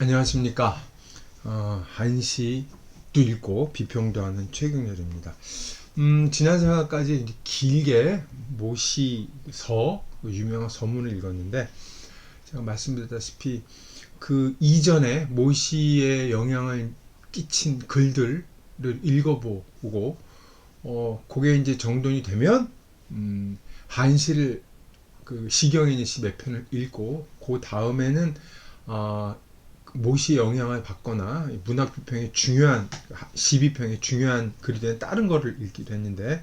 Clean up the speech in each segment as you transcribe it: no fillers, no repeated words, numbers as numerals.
안녕하십니까. 한시도 읽고 비평도 하는 최경렬입니다. 지난 생각까지 길게 모시서 유명한 서문을 읽었는데, 제가 말씀드렸다시피 그 이전에 모시의 영향을 끼친 글들을 읽어보고, 그게 이제 정돈이 되면 한시를 그 시경인의 시 몇 편을 읽고, 그 다음에는 모시의 영향을 받거나 문학비평의 중요한 시비평의 중요한 글이 된 다른 거를 읽기도 했는데,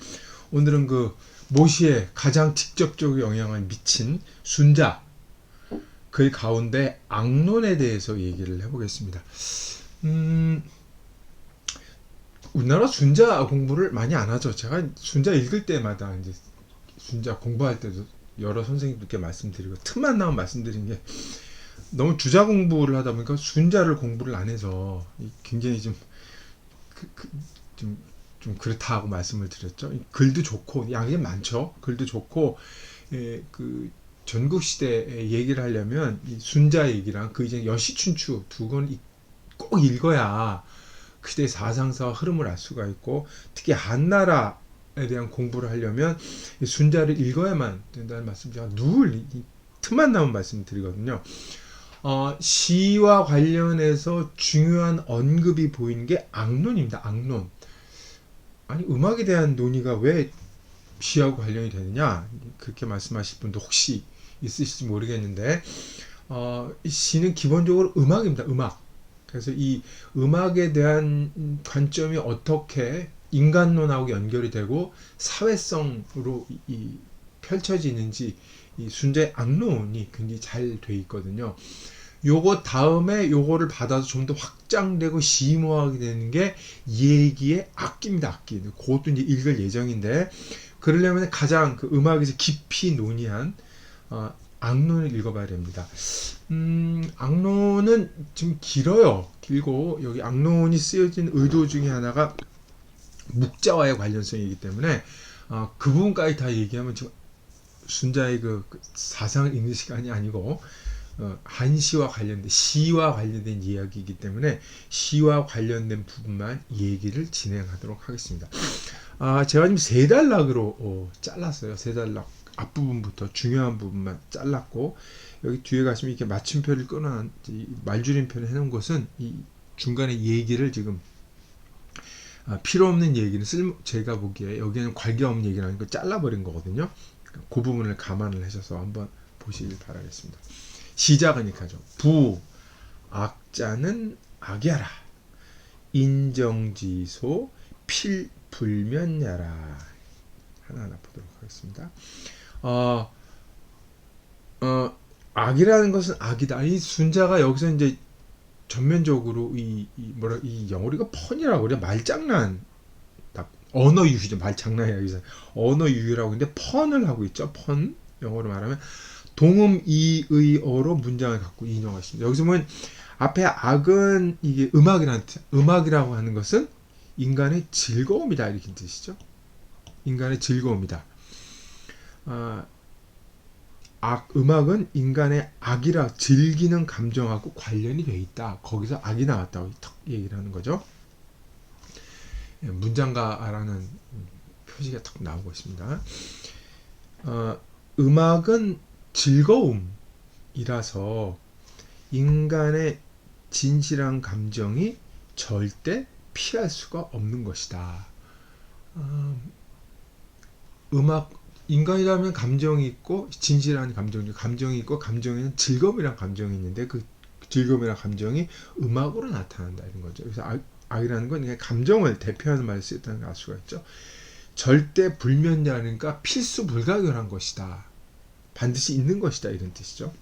오늘은 그 모시의 가장 직접적으로 영향을 미친 순자 글 가운데 악론에 대해서 얘기를 해보겠습니다. 우리나라 순자 공부를 많이 안 하죠. 제가 순자 읽을 때마다 이제 순자 공부할 때도 여러 선생님들께 말씀드리고 틈만 나면 말씀드린 게, 너무 주자 공부를 하다 보니까 순자를 공부를 안 해서 굉장히 그, 그, 좀, 좀 그렇다고 말씀을 드렸죠. 글도 좋고 양이 많죠. 글도 좋고, 그 전국 시대에 얘기를 하려면 이 순자 얘기랑 그 이제 여시춘추 두 권 꼭 읽어야 그 시대의 사상사와 흐름을 알 수가 있고, 특히 한나라에 대한 공부를 하려면 이 순자를 읽어야만 된다는 말씀 제가 늘 틈만 나면 말씀드리거든요. 시와 관련해서 중요한 언급이 보이는 게 악론입니다. 악론. 아니, 음악에 대한 논의가 왜 시하고 관련이 되느냐, 그렇게 말씀하실 분도 혹시 있으실지 모르겠는데, 이 시는 기본적으로 음악입니다. 음악. 그래서 이 음악에 대한 관점이 어떻게 인간론하고 연결이 되고 사회성으로 펼쳐지는지, 이 순자의 악론이 굉장히 잘 돼 있거든요. 요거 다음에 요거를 받아서 좀 더 확장되고 심오하게 되는 게 얘기의 악기입니다. 악기. 그것도 이제 읽을 예정인데, 그러려면 가장 그 음악에서 깊이 논의한 악론을 읽어봐야 됩니다. 악론은 좀 길어요. 길고, 여기 악론이 쓰여진 의도 중에 하나가 묵자와의 관련성이기 때문에 그 부분까지 다 얘기하면 지금 순자의 그 사상을 읽는 시간이 아니고, 한시와 관련된, 시와 관련된 이야기이기 때문에 시와 관련된 부분만 얘기를 진행하도록 하겠습니다. 제가 지금 세 단락으로 잘랐어요. 세 단락 앞부분부터 중요한 부분만 잘랐고, 여기 뒤에 가시면 이렇게 마침표를 끊어놓은 말줄임표를 해놓은 것은 이 중간에 얘기를 지금 필요 없는 얘기는 제가 보기에 여기는 관계없는 얘기라는 걸 잘라버린 거거든요. 그 부분을 감안을 하셔서 한번 보시길 바라겠습니다. 시작은 이렇게 하죠. 부 악자는 악야라, 인정지소 필불면야라. 하나하나 보도록 하겠습니다. 악이라는 것은 악이다. 이 순자가 여기서 이제 전면적으로 이 영어리가 펀이라고 그래. 말장난, 언어 유희죠. 말장난이야. 여기서 언어 유희라고 하는데 펀을 하고 있죠. 펀, 영어로 말하면 동음 이의어로 문장을 갖고 인용하십니다. 여기서 보면 앞에 악은 이게 음악이라고 하는 것은 인간의 즐거움이다, 이렇게 뜻이죠. 인간의 즐거움이다. 음악은 인간의 악이라 즐기는 감정하고 관련이 돼 있다. 거기서 악이 나왔다고 턱 얘기를 하는 거죠. 문장가라는 표시가 턱 나오고 있습니다. 음악은 즐거움이라서 인간의 진실한 감정이 절대 피할 수가 없는 것이다. 인간이라면 감정이 있고 진실한 감정이 있고, 감정에는 즐거움이란 감정이 있는데 그 즐거움이란 감정이 음악으로 나타난다, 이런 거죠. 그래서 악이라는 건 감정을 대표하는 말을 쓰였다는 걸 알 수가 있죠. 절대 불면이라니까 필수 불가결한 것이다. 반드시 있는 것이다, 이런 뜻이죠.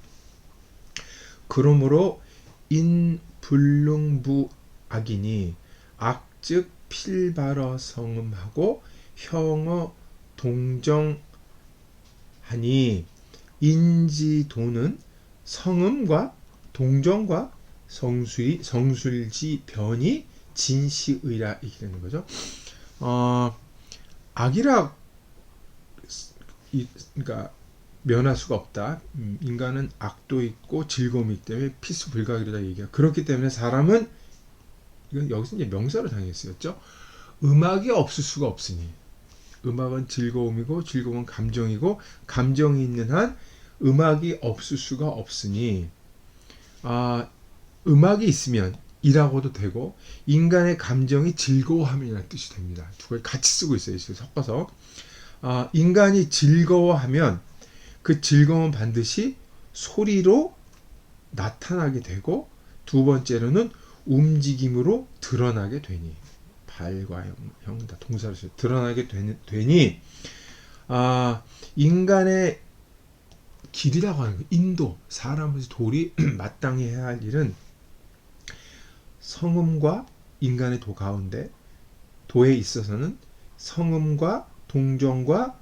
그러므로 인불능부 악이니 악즉 필발어 성음하고 형어 동정하니, 인지도는 성음과 동정과 성술지 변이 진시의라, 이렇게 되는 거죠. 악이라, 그러니까 면할 수가 없다. 인간은 악도 있고 즐거움이 있기 때문에 필수 불가결이다 얘기야. 그렇기 때문에 사람은 이건 여기서 이제 명사로 당했었죠. 음악이 없을 수가 없으니 음악은 즐거움이고 즐거움은 감정이고 감정이 있는 한 음악이 없을 수가 없으니 음악이 있으면 이라고도 되고 인간의 감정이 즐거워함이라는 뜻이 됩니다. 두 가지 같이 쓰고 있어요. 섞어서 인간이 즐거워하면 그 즐거움은 반드시 소리로 나타나게 되고 두 번째로는 움직임으로 드러나게 되니 발과 형 다 동사로 드러나게 되니 인간의 길이라고 하는 거 인도 사람의 도리 마땅히 해야 할 일은 성음과 인간의 도 가운데 도에 있어서는 성음과 동정과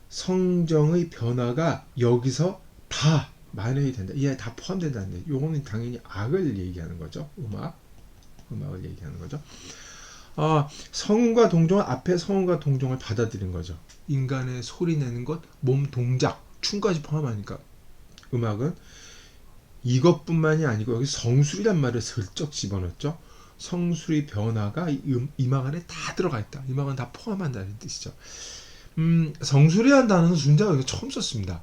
성정의 변화가 여기서 다 만연이 된다. 이 안에 다 포함된다는데 요거는 당연히 악을 얘기하는 거죠. 음악을 얘기하는 거죠. 성음과 동정은 앞에 성음과 동정을 받아들인 거죠. 인간의 소리 내는 것, 몸 동작, 춤까지 포함하니까 음악은 이것뿐만이 아니고 여기 성술이란 말을 슬쩍 집어넣었죠. 성술의 변화가 이 음악 안에 다 들어가 있다. 음악은 다 포함한다는 뜻이죠. 성술이라는 단어는 순자가 여기서 처음 썼습니다.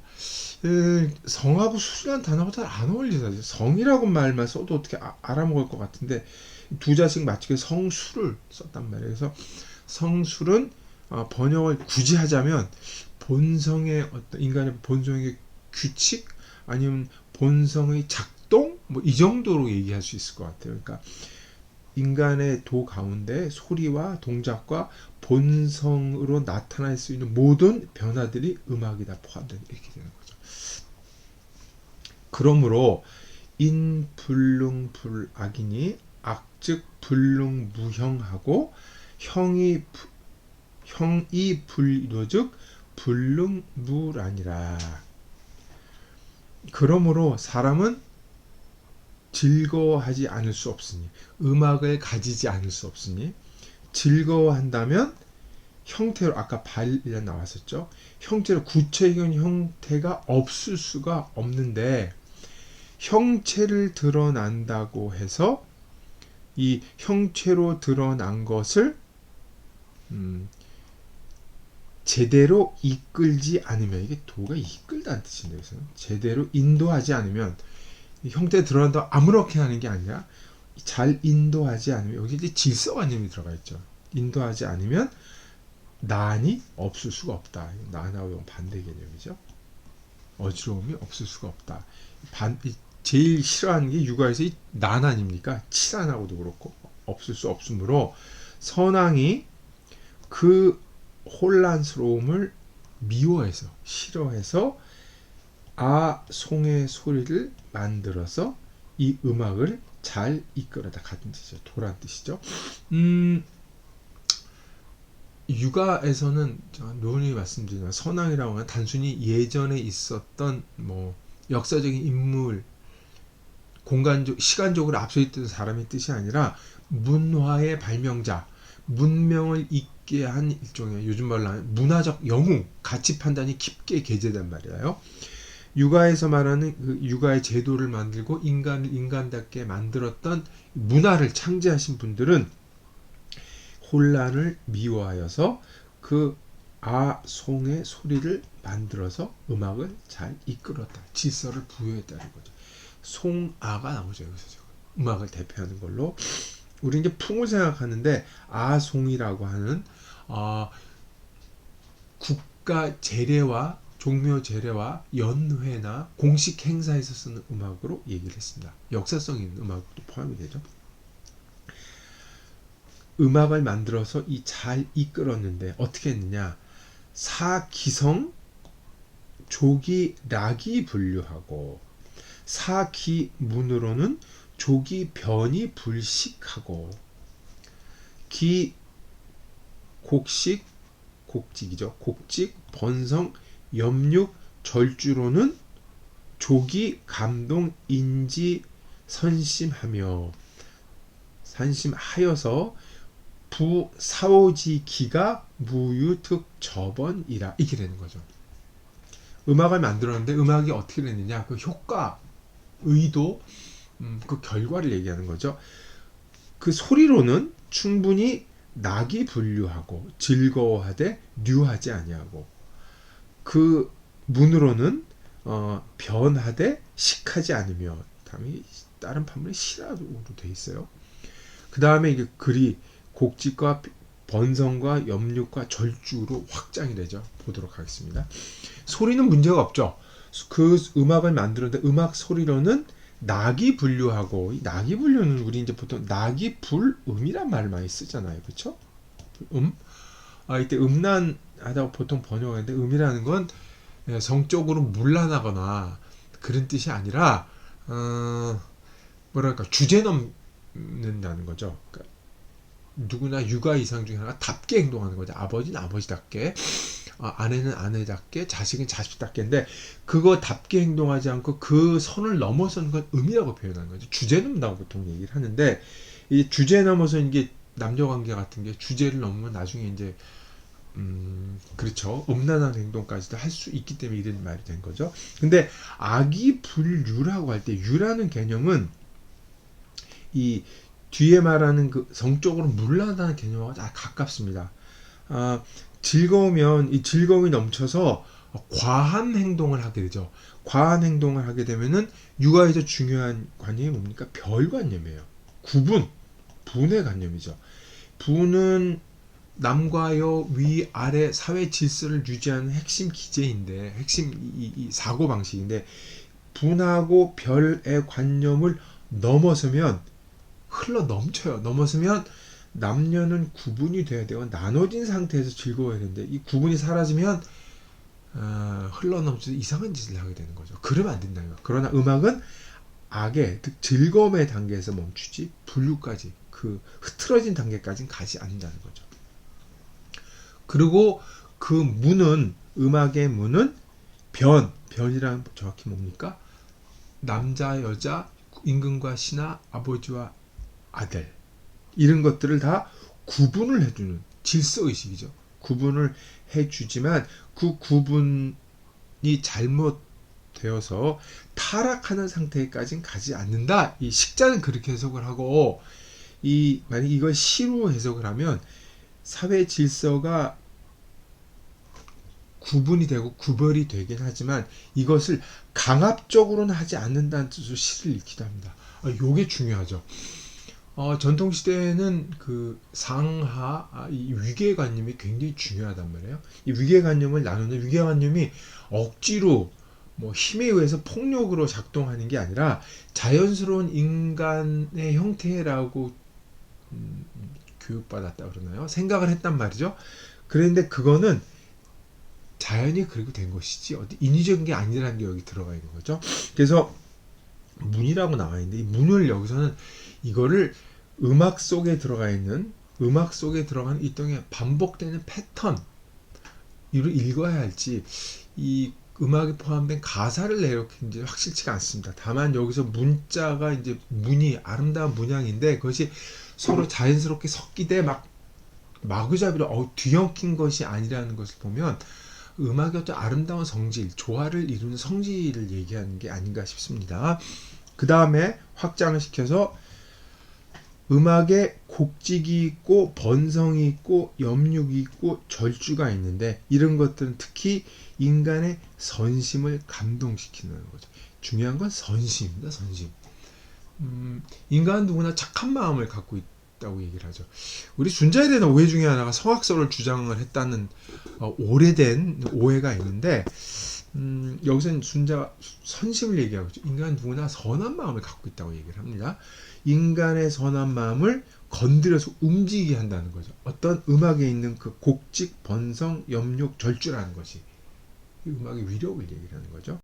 성하고 술이라는 단어가 잘 안 어울리죠. 성이라고 말만 써도 어떻게 알아먹을 것 같은데 두 자씩 맞추게 성술을 썼단 말이에요. 그래서 성술은 번역을 굳이 하자면 본성의 어떤 인간의 본성의 규칙 아니면 본성의 작동 뭐 이 정도로 얘기할 수 있을 것 같아요. 그러니까 인간의 도 가운데 소리와 동작과 본성으로 나타날 수 있는 모든 변화들이 음악이 다 포함된 이렇게 되는 거죠. 그러므로 인불능불악이니 악즉 불능무형하고 형이 불이로즉 불능무라니라. 그러므로 사람은 즐거워하지 않을 수 없으니 음악을 가지지 않을 수 없으니 즐거워한다면 형태로 아까 발이라 나왔었죠. 형태로 구체적인 형태가 없을 수가 없는데 형체를 드러난다고 해서 이 형체로 드러난 것을 제대로 이끌지 않으면 이게 도가 이끌다는 뜻인데요. 제대로 인도하지 않으면 형태 드러난다 아무렇게 하는 게 아니라 잘 인도하지 않으면 여기 이제 질서관념이 들어가 있죠. 인도하지 않으면 난이 없을 수가 없다. 난하고 반대 개념이죠. 어지러움이 없을 수가 없다. 제일 싫어하는 게 육아에서 이 난 아닙니까? 칠한하고도 그렇고 없을 수 없으므로 선왕이 그 혼란스러움을 미워해서 싫어해서 송의 소리를 만들어서 이 음악을 잘 이끌어다 같은 뜻이죠. 도란 뜻이죠. 육아에서는 묘히 말씀드리지만 선왕이라고 하면 단순히 예전에 있었던 뭐 역사적인 인물 시간적으로 앞서 있던 사람의 뜻이 아니라 문화의 발명자 문명을 잇게 한 일종의 요즘 말로 하는 문화적 영웅 가치 판단이 깊게 게재된 말이에요. 육아에서 말하는 그 육아의 제도를 만들고 인간을 인간답게 만들었던 문화를 창제하신 분들은 혼란을 미워하여서 그 송의 소리를 만들어서 음악을 잘 이끌었다. 질서를 부여했다는 거죠. 송아가 나오죠. 여기서 음악을 대표하는 걸로 우리 이제 풍을 생각하는데 송이라고 하는 국가 제례와 종묘 제례와 연회나 공식 행사에서 쓰는 음악으로 얘기를 했습니다. 역사성 있는 음악도 포함이 되죠. 음악을 만들어서 잘 이끌었는데 어떻게 했느냐? 사기성, 조기, 락이 분류하고 사기문으로는 조기, 변이 불식하고 기, 곡식, 곡직이죠. 곡직, 번성, 염육, 절주로는 조기, 감동, 인지, 선심하여서 부사오지기가 무유특 저번이라 이렇게 되는 거죠. 음악을 만들었는데 음악이 어떻게 됐느냐, 그 효과, 의도, 그 결과를 얘기하는 거죠. 그 소리로는 충분히 낙이 분류하고 즐거워하되 류하지 아니하고, 그 문으로는 변하되 식하지 않으며, 다른 판문에 시라로 돼 있어요. 그 다음에 이게 글이 곡직과 번성과 염육과 절주로 확장이 되죠. 보도록 하겠습니다. 소리는 문제가 없죠. 그 음악을 만들었는데 음악 소리로는 낙이 분류하고, 이 낙이 분류는 우리 이제 보통 낙이 불음이란 말을 많이 쓰잖아요. 그렇죠? 이때 음란하다고 보통 번역하는데, 음이라는 건 성적으로 문란하거나 그런 뜻이 아니라 뭐랄까, 주제 넘는다는 거죠. 그러니까 누구나 육아 이상 중에 하나가 답게 행동하는 거죠. 아버지는 아버지답게, 아내는 아내답게, 자식은 자식답게인데, 그거 답게 행동하지 않고 그 선을 넘어서는 건 음이라고 표현하는 거죠. 주제 넘는다고 보통 얘기를 하는데, 이 주제 넘어서 이게 남녀관계 같은 게 주제를 넘으면 나중에 이제 그렇죠. 음란한 행동까지도 할 수 있기 때문에 이런 말이 된 거죠. 근데 악이 불유라고 할 때, 유라는 개념은 이 뒤에 말하는 그 성적으로 문란하다는 개념과 가깝습니다. 즐거우면 이 즐거움이 넘쳐서 과한 행동을 하게 되죠. 과한 행동을 하게 되면은 육아에서 중요한 관념이 뭡니까? 별관념이에요. 분의 관념이죠. 분은 남과 여, 위, 아래 사회 질서를 유지하는 핵심 기제인데, 핵심 이 사고 방식인데, 분하고 별의 관념을 넘어서면 흘러 넘쳐요. 넘어서면 남녀는 구분이 돼야 되고 나눠진 상태에서 즐거워야 되는데, 이 구분이 사라지면 흘러 넘쳐서 이상한 짓을 하게 되는 거죠. 그러면 안 된다는 거예요. 그러나 음악은 악의, 즉 즐거움의 단계에서 멈추지 분류까지, 그 흐트러진 단계까지는 가지 않는다는 거죠. 그리고 그 문은, 음악의 문은 변이란 정확히 뭡니까? 남자, 여자, 임금과 신하, 아버지와 아들, 이런 것들을 다 구분을 해주는 질서의식이죠. 구분을 해주지만 그 구분이 잘못되어서 타락하는 상태까지는 가지 않는다. 이 식자는 그렇게 해석을 하고, 만약 이걸 시로 해석을 하면 사회 질서가 구분이 되고 구별이 되긴 하지만 이것을 강압적으로는 하지 않는다는 뜻으로 시를 읽기도 합니다. 이게 중요하죠. 전통시대에는 그 상하, 이 위계관념이 굉장히 중요하단 말이에요. 이 위계관념을 나누는, 위계관념이 억지로 뭐 힘에 의해서 폭력으로 작동하는 게 아니라 자연스러운 인간의 형태라고 교육받았다 그러나요? 생각을 했단 말이죠. 그런데 그거는 자연이 그렇게 된 것이지 어디 인위적인 게 아니라는 게 여기 들어가 있는 거죠. 그래서 문이라고 나와 있는데, 이 문을 여기서는 이거를 음악 속에 들어가는 이 동의 반복되는 패턴, 이를 읽어야 할지, 이 음악에 포함된 가사를 내려놓는지 확실치가 않습니다. 다만 여기서 문자가 이제 문이 아름다운 문양인데, 그것이 서로 자연스럽게 섞이되 마구잡이로 뒤엉킨 것이 아니라는 것을 보면 음악의 어떤 아름다운 성질, 조화를 이루는 성질을 얘기하는 게 아닌가 싶습니다. 그 다음에 확장을 시켜서 음악에 곡직이 있고 번성이 있고 염육이 있고 절주가 있는데, 이런 것들은 특히 인간의 선심을 감동시키는 거죠. 중요한 건 선심입니다. 선심. 인간은 누구나 착한 마음을 갖고 있다고 얘기를 하죠. 우리 순자에 대한 오해 중에 하나가 성악설을 주장을 했다는 오래된 오해가 있는데, 여기서는 순자가 선심을 얘기하고 있죠. 인간은 누구나 선한 마음을 갖고 있다고 얘기를 합니다. 인간의 선한 마음을 건드려서 움직이게 한다는 거죠. 어떤 음악에 있는 그 곡직, 번성, 염육, 절주라는 것이 이 음악의 위력을 얘기하는 거죠.